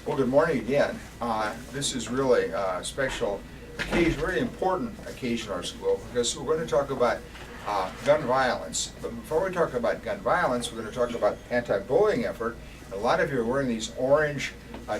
Well, good morning again. This is really a special occasion, very important occasion in our school, because we're going to talk about gun violence. But before we talk about gun violence, we're going to talk about anti-bullying effort. A lot of you are wearing these orange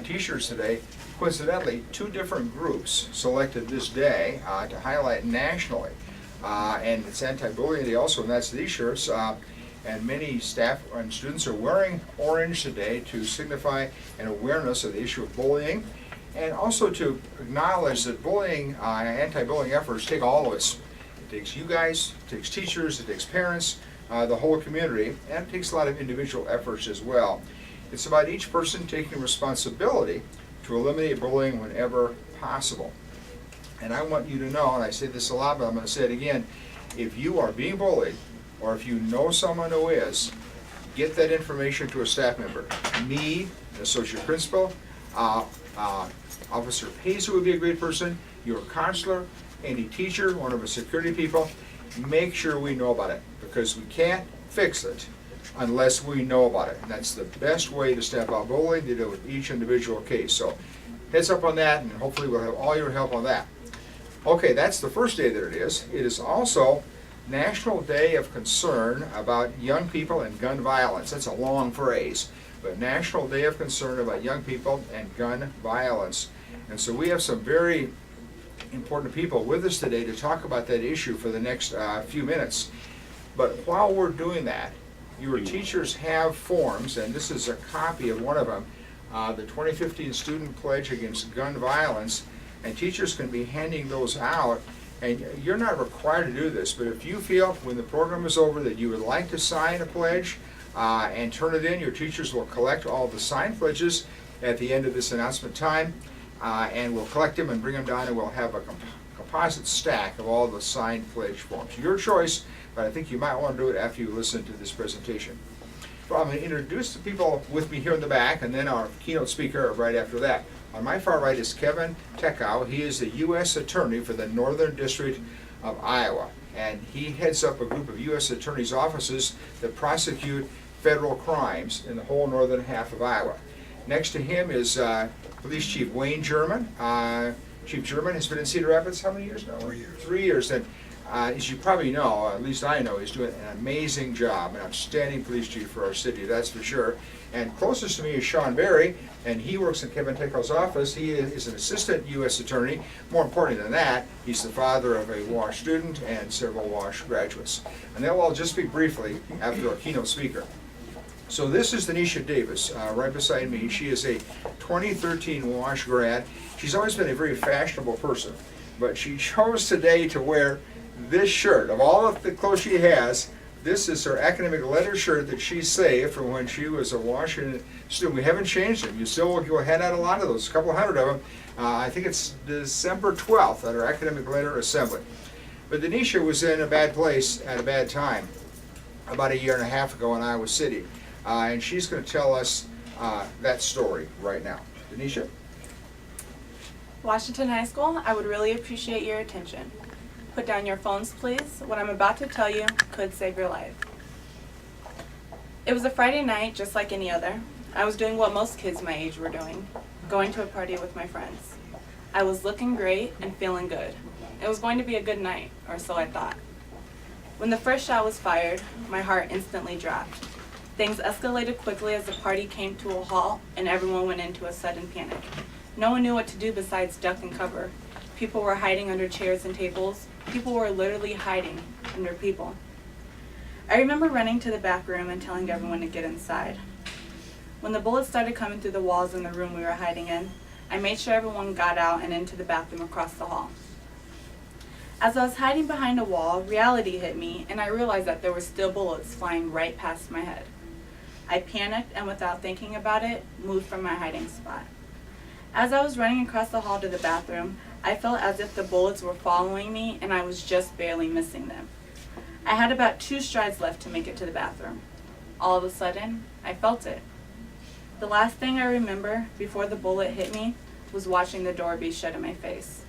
t-shirts today. Coincidentally, two different groups selected this day to highlight nationally. And it's anti-bullying day also, and that's these shirts. And many staff and students are wearing orange today to signify an awareness of the issue of bullying, and also to acknowledge that bullying, anti-bullying efforts take all of us. It takes you guys, it takes teachers, it takes parents, the whole community, and it takes a lot of individual efforts as well. It's about each person taking responsibility to eliminate bullying whenever possible. And I want you to know, and I say this a lot, but I'm going to say it again, if you are being bullied, or if you know someone who is, get that information to a staff member. Me, the associate principal, Officer Pacer would be a great person, your counselor, any teacher, one of the security people. Make sure we know about it, because we can't fix it unless we know about it. And that's the best way to stamp out bullying, to deal with each individual case. So heads up on that, and hopefully we'll have all your help on that. Okay, that's the first day that it is. It is also National Day of Concern about young people and gun violence. That's a long phrase, but National Day of Concern about young people and gun violence. And so we have some very important people with us today to talk about that issue for the next few minutes. But while we're doing that, your teachers have forms, and this is a copy of one of them, the 2015 Student Pledge Against Gun Violence, and teachers can be handing those out. And you're not required to do this, but if you feel when the program is over that you would like to sign a pledge and turn it in, your teachers will collect all the signed pledges at the end of this announcement time, and we'll collect them and bring them down, and we'll have a composite stack of all the signed pledge forms. Your choice, but I think you might want to do it after you listen to this presentation. So I'm going to introduce the people with me here in the back, and then our keynote speaker right after that. On my far right is Kevin Tekow. He is the U.S. Attorney for the Northern District of Iowa, and he heads up a group of U.S. Attorneys' offices that prosecute federal crimes in the whole northern half of Iowa. Next to him is Police Chief Wayne German. Chief German has been in Cedar Rapids how many years now? 3 years. 3 years. And as you probably know, at least I know, he's doing an amazing job, an outstanding police chief for our city, that's for sure. And closest to me is Sean Berry, and he works in Kevin Tekow's office. He is an assistant U.S. attorney. More important than that, he's the father of a WASH student and several WASH graduates. And that will all just speak briefly after our keynote speaker. So this is Denisha Davis, right beside me. She is a 2013 WASH grad. She's always been a very fashionable person, but she chose today to wear this shirt. Of all of the clothes she has, this is her academic letter shirt that she saved from when she was a Washington student. We haven't changed them. You still will hand out a lot of those, a couple hundred of them. I think it's December 12th at our academic letter assembly. But Denisha was in a bad place at a bad time about 1.5 years ago in Iowa City. And she's going to tell us that story right now. Denisha? Washington High School, I would really appreciate your attention. Put down your phones, please. What I'm about to tell you could save your life. It was a Friday night, just like any other. I was doing what most kids my age were doing, going to a party with my friends. I was looking great and feeling good. It was going to be a good night, or so I thought. When the first shot was fired, my heart instantly dropped. Things escalated quickly as the party came to a halt and everyone went into a sudden panic. No one knew what to do besides duck and cover. People were hiding under chairs and tables. People were literally hiding under people. I remember running to the back room and telling everyone to get inside. When the bullets started coming through the walls in the room we were hiding in, I made sure everyone got out and into the bathroom across the hall. As I was hiding behind a wall, reality hit me and I realized that there were still bullets flying right past my head. I panicked and without thinking about it, moved from my hiding spot. As I was running across the hall to the bathroom, I felt as if the bullets were following me and I was just barely missing them. I had about 2 strides left to make it to the bathroom. All of a sudden, I felt it. The last thing I remember before the bullet hit me was watching the door be shut in my face.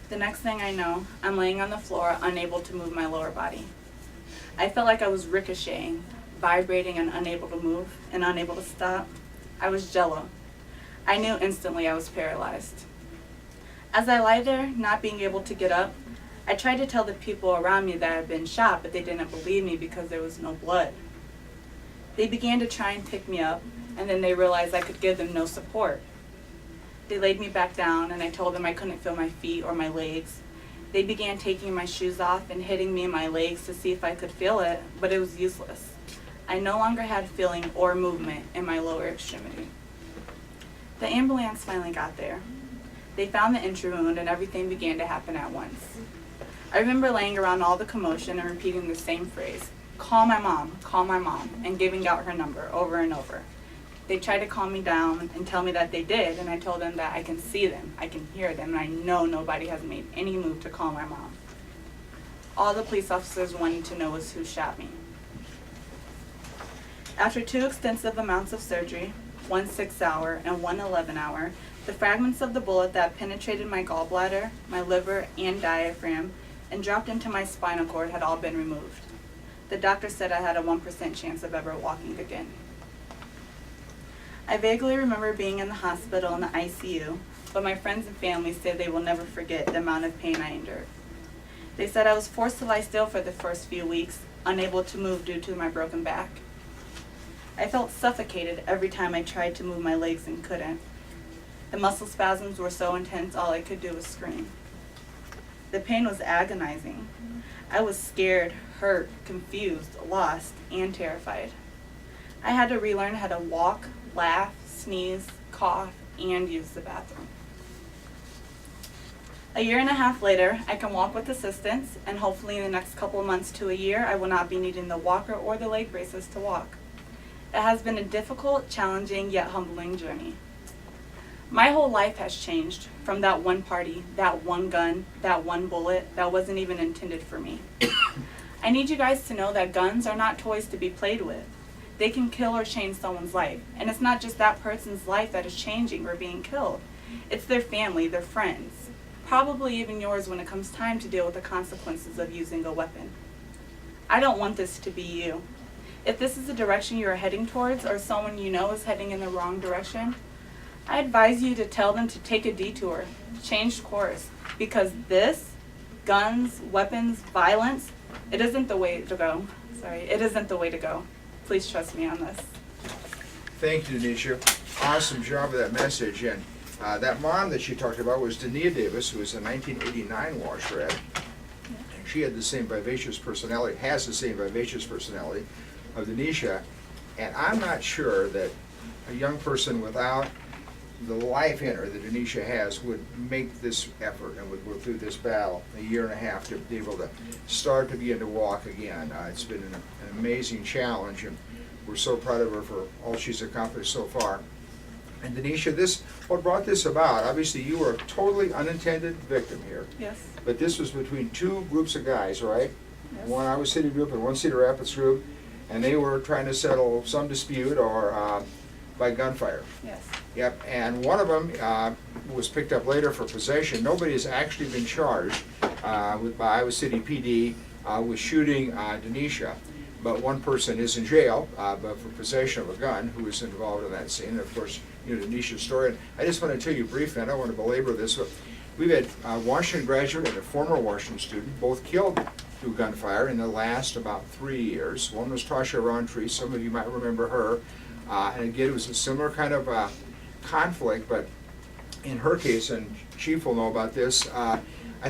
The next thing I know, I'm laying on the floor, unable to move my lower body. I felt like I was ricocheting, vibrating and unable to move and unable to stop. I was jello. I knew instantly I was paralyzed. As I lay there, not being able to get up, I tried to tell the people around me that I had been shot, but they didn't believe me because there was no blood. They began to try and pick me up, and then they realized I could give them no support. They laid me back down, and I told them I couldn't feel my feet or my legs. They began taking my shoes off and hitting me in my legs to see if I could feel it, but it was useless. I no longer had feeling or movement in my lower extremity. The ambulance finally got there. They found the entry wound, and everything began to happen at once. I remember laying around all the commotion and repeating the same phrase, call my mom, and giving out her number over and over. They tried to calm me down and tell me that they did, and I told them that I can see them, I can hear them, and I know nobody has made any move to call my mom. All the police officers wanted to know was who shot me. After 2 extensive amounts of surgery, 1 6-hour and 1 11-hour, the fragments of the bullet that penetrated my gallbladder, my liver, and diaphragm, and dropped into my spinal cord had all been removed. The doctor said I had a 1% chance of ever walking again. I vaguely remember being in the hospital in the ICU, but my friends and family say they will never forget the amount of pain I endured. They said I was forced to lie still for the first few weeks, unable to move due to my broken back. I felt suffocated every time I tried to move my legs and couldn't. The muscle spasms were so intense all I could do was scream. The pain was agonizing. I was scared, hurt, confused, lost, and terrified. I had to relearn how to walk, laugh, sneeze, cough, and use the bathroom. A year and a half later, I can walk with assistance, and hopefully in the next couple of months to a year, I will not be needing the walker or the leg braces to walk. It has been a difficult, challenging, yet humbling journey. My whole life has changed from that one party, that one gun, that one bullet that wasn't even intended for me. I need you guys to know that guns are not toys to be played with. They can kill or change someone's life. And it's not just that person's life that is changing or being killed. It's their family, their friends, probably even yours when it comes time to deal with the consequences of using a weapon. I don't want this to be you. If this is the direction you are heading towards, or someone you know is heading in the wrong direction, I advise you to tell them to take a detour, change course, because this, guns, weapons, violence, it isn't the way to go. It isn't the way to go. Please trust me on this. Thank you, Denisha. Awesome job with that message. And that mom that she talked about was Dania Davis, who was a 1989 Wash Red. And she had the same vivacious personality, has the same vivacious personality of Denisha. And I'm not sure that a young person without the life in her that Denisha has would make this effort and would go through this battle a year and a half to be able to start to begin to walk again. It's been an amazing challenge, and we're so proud of her for all she's accomplished so far. And Denisha, what brought this about? Obviously, you were a totally unintended victim here. Yes. But this was between two groups of guys, right? Yes. One Iowa City group and one Cedar Rapids group, and they were trying to settle some dispute or by gunfire. Yes. Yep, and one of them was picked up later for possession. Nobody has actually been charged by Iowa City PD with shooting Denisha, but one person is in jail but for possession of a gun who was involved in that scene. And of course, you know Denisha's story. And I just want to tell you briefly, I don't want to belabor this, but we've had a Washington graduate and a former Washington student, both killed through gunfire in the last about 3 years. One was Tasha Roundtree, some of you might remember her. And again, it was a similar kind of conflict, but in her case, and Chief will know about this, I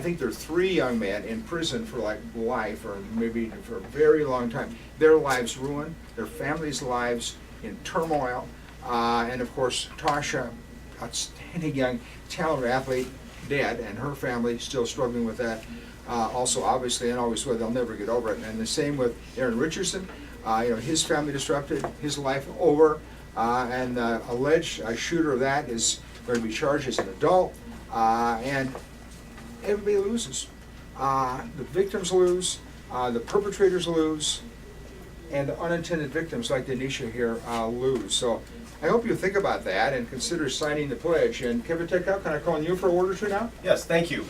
think there are 3 young men in prison for like life, or maybe for a very long time. Their lives ruined, their families' lives in turmoil, and of course, Tasha, outstanding young, talented athlete, dead, and her family still struggling with that. Also, obviously, and always will, they'll never get over it. And the same with Aaron Richardson. His family disrupted, his life over, and the alleged shooter of that is going to be charged as an adult, and everybody loses. The victims lose, the perpetrators lose, and the unintended victims like Denisha here lose. So I hope you think about that and consider signing the pledge. And Kevin Tekau, can I call on you for a word or two now? Yes, thank you.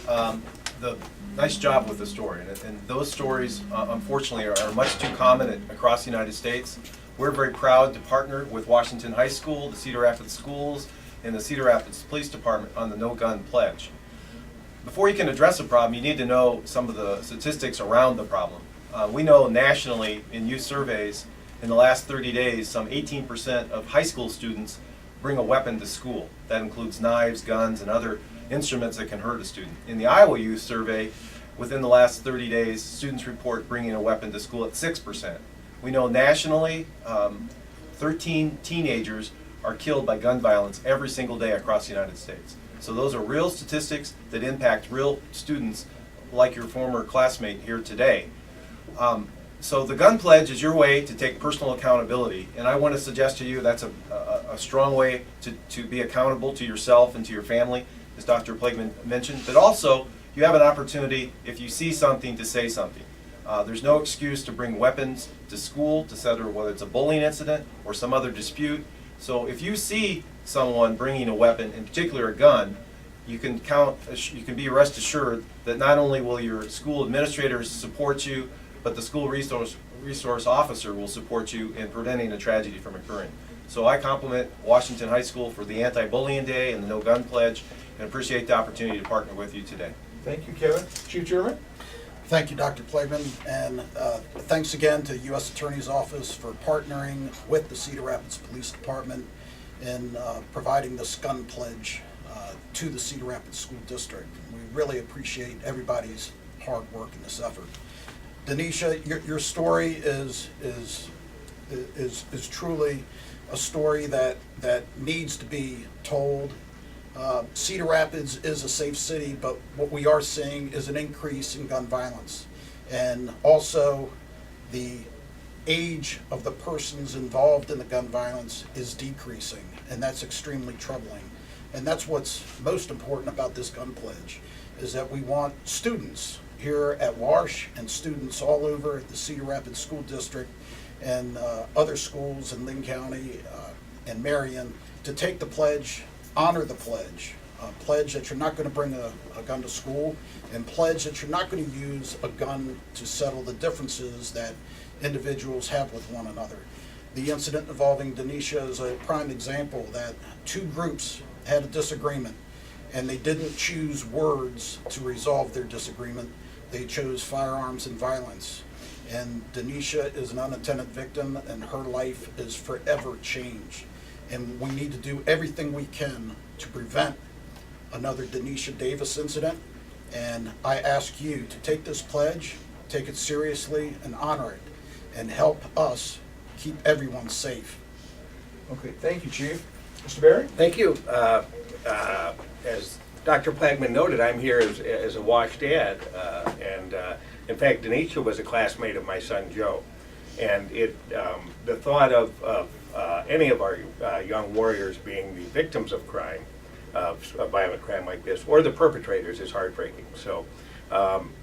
Nice job with the story, and those stories, unfortunately, are much too common across the United States. We're very proud to partner with Washington High School, the Cedar Rapids schools, in the Cedar Rapids Police Department on the No Gun Pledge. Before you can address a problem, you need to know some of the statistics around the problem. We know nationally in youth surveys in the last 30 days, some 18% of high school students bring a weapon to school. That includes knives, guns, and other instruments that can hurt a student. In the Iowa Youth Survey, within the last 30 days, students report bringing a weapon to school at 6%. We know nationally, 13 teenagers are killed by gun violence every single day across the United States. So those are real statistics that impact real students like your former classmate here today. So the gun pledge is your way to take personal accountability, and I want to suggest to you that's a strong way to be accountable to yourself and to your family, as Dr. Plageman mentioned, but also you have an opportunity, if you see something, to say something. There's no excuse to bring weapons to school to settle whether it's a bullying incident or some other dispute. So if you see someone bringing a weapon, in particular a gun, you can be rest assured that not only will your school administrators support you, but the school resource officer will support you in preventing a tragedy from occurring. So I compliment Washington High School for the Anti-Bullying Day and the No Gun Pledge, and appreciate the opportunity to partner with you today. Thank you, Kevin. Chief German? Thank you, Dr. Plageman, and thanks again to the U.S. Attorney's Office for partnering with the Cedar Rapids Police Department in providing this gun pledge to the Cedar Rapids School District. We really appreciate everybody's hard work in this effort. Denisha, your story is truly a story that needs to be told. Cedar Rapids is a safe city, but what we are seeing is an increase in gun violence. And also, the age of the persons involved in the gun violence is decreasing, and that's extremely troubling. And that's what's most important about this gun pledge, is that we want students here at Warsh and students all over the Cedar Rapids School District and other schools in Lynn County and Marion to take the pledge, honor the pledge, pledge that you're not going to bring a gun to school, and pledge that you're not going to use a gun to settle the differences that individuals have with one another. The incident involving Denisha is a prime example that two groups had a disagreement, and they didn't choose words to resolve their disagreement. They chose firearms and violence. And Denisha is an unintended victim, and her life is forever changed. And we need to do everything we can to prevent another Denisha Davis incident. And I ask you to take this pledge, take it seriously, and honor it, and help us keep everyone safe. Okay, thank you, Chief. Mr. Barry? Thank you. As Dr. Plageman noted, I'm here as a Wash dad, and in fact, Denisha was a classmate of my son Joe, and the thought of any of our young warriors being the victims of crime, of a violent crime like this, or the perpetrators, is heartbreaking. So,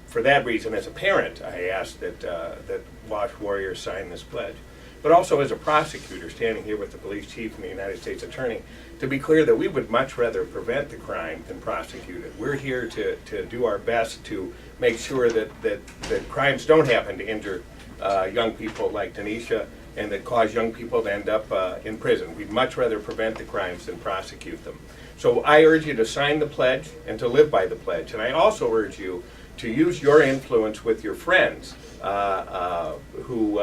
for that reason, as a parent, I ask that Wash warriors sign this pledge. But also as a prosecutor, standing here with the police chief and the United States attorney, to be clear that we would much rather prevent the crime than prosecute it. We're here to do our best to make sure that crimes don't happen to injure young people like Denisha and that cause young people to end up in prison. We'd much rather prevent the crimes than prosecute them. So I urge you to sign the pledge and to live by the pledge. And I also urge you to use your influence with your friends, who,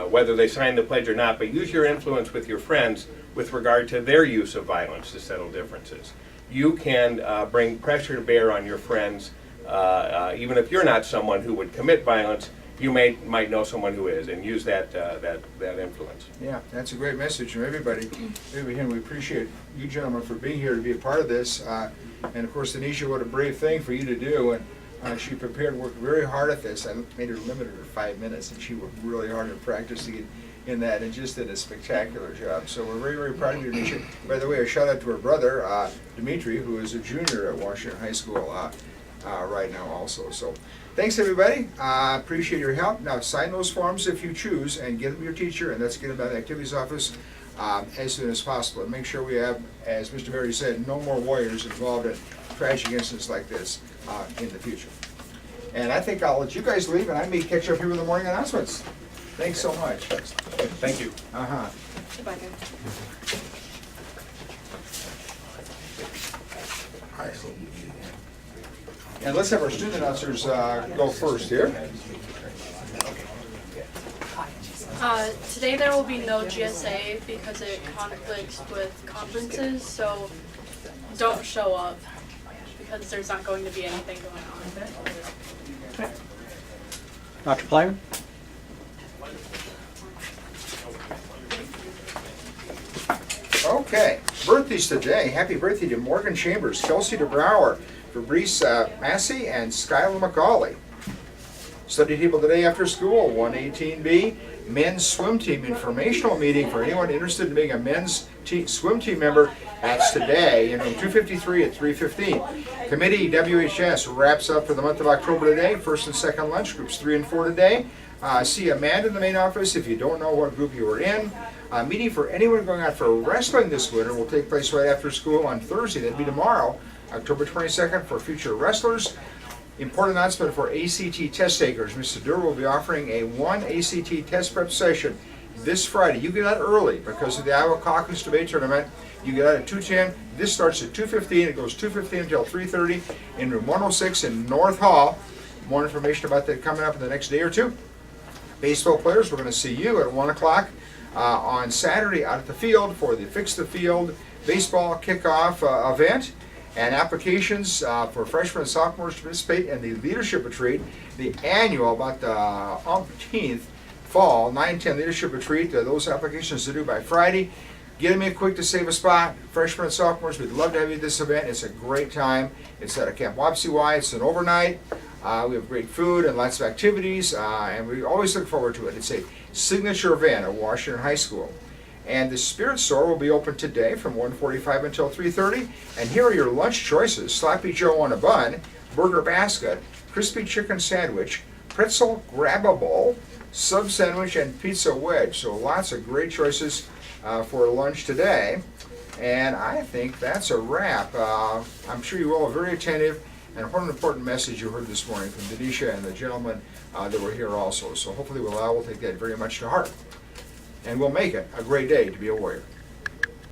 whether they sign the pledge or not, but use your influence with your friends with regard to their use of violence to settle differences. You can bring pressure to bear on your friends, even if you're not someone who would commit violence. You might know someone who is, and use that influence. Yeah, that's a great message from everybody. Again, we appreciate you gentlemen for being here to be a part of this. And of course, Denisha, what a brave thing for you to do. And she prepared and worked very hard at this. I made her limited her 5 minutes, and she worked really hard at practicing in that, and just did a spectacular job. So we're very, very proud of you, Denisha. By the way, a shout out to her brother, Dimitri, who is a junior at Washington High School right now also. So thanks, everybody. Appreciate your help. Now sign those forms if you choose, and get them to your teacher, and let's get them to the activities office as soon as possible. And make sure we have, as Mr. Mary said, no more warriors involved in tragic incidents like this in the future. And I think I'll let you guys leave, and I may catch up here with the morning announcements. Thanks so much. Thank you. Uh-huh. Goodbye, guys. And let's have our student announcers go first here. Today there will be no GSA because it conflicts with conferences, so don't show up because there's not going to be anything going on. Dr. Plyer? Okay, birthdays today. Happy birthday to Morgan Chambers, Kelsey DeBrower, Fabrice Massey, and Skylar McCauley. Study table today after school, 118B, men's swim team informational meeting for anyone interested in being a men's swim team member. That's today in room 253 at 3:15. Committee WHS wraps up for the month of October today. First and second lunch, groups 3 and 4 today. See Amanda in the main office if you don't know what group you were in. Meeting for anyone going out for wrestling this winter will take place right after school on Thursday. That'd be tomorrow, October 22nd, for future wrestlers. Important announcement for ACT test takers. Mr. Durr will be offering a 1 ACT test prep session this Friday. You get out early because of the Iowa Caucus Debate Tournament. You get out at 2:10. This starts at 2:15. It goes 2:15 until 3:30 in room 106 in North Hall. More information about that coming up in the next day or two. Baseball players, we're going to see you at 1 o'clock on Saturday out at the field for the Fix the Field baseball kickoff event. And applications for freshmen and sophomores to participate in the leadership retreat, the annual, about the umpteenth fall 9-10 leadership retreat. Those applications are due by Friday. Get them in quick to save a spot. Freshmen and sophomores, we'd love to have you at this event. It's a great time. It's at a Camp Wapsiwai. It's an overnight. We have great food and lots of activities, and we always look forward to it. It's a signature event at Washington High School. And the Spirit Store will be open today from 1:45 until 3:30. And here are your lunch choices: Sloppy Joe on a bun, burger basket, crispy chicken sandwich, pretzel grab-a-bowl, sub sandwich, and pizza wedge. So lots of great choices for lunch today. And I think that's a wrap. I'm sure you all are very attentive. And what an important message you heard this morning from Denisha and the gentlemen that were here also. So hopefully we'll take that very much to heart. And we'll make it a great day to be a warrior.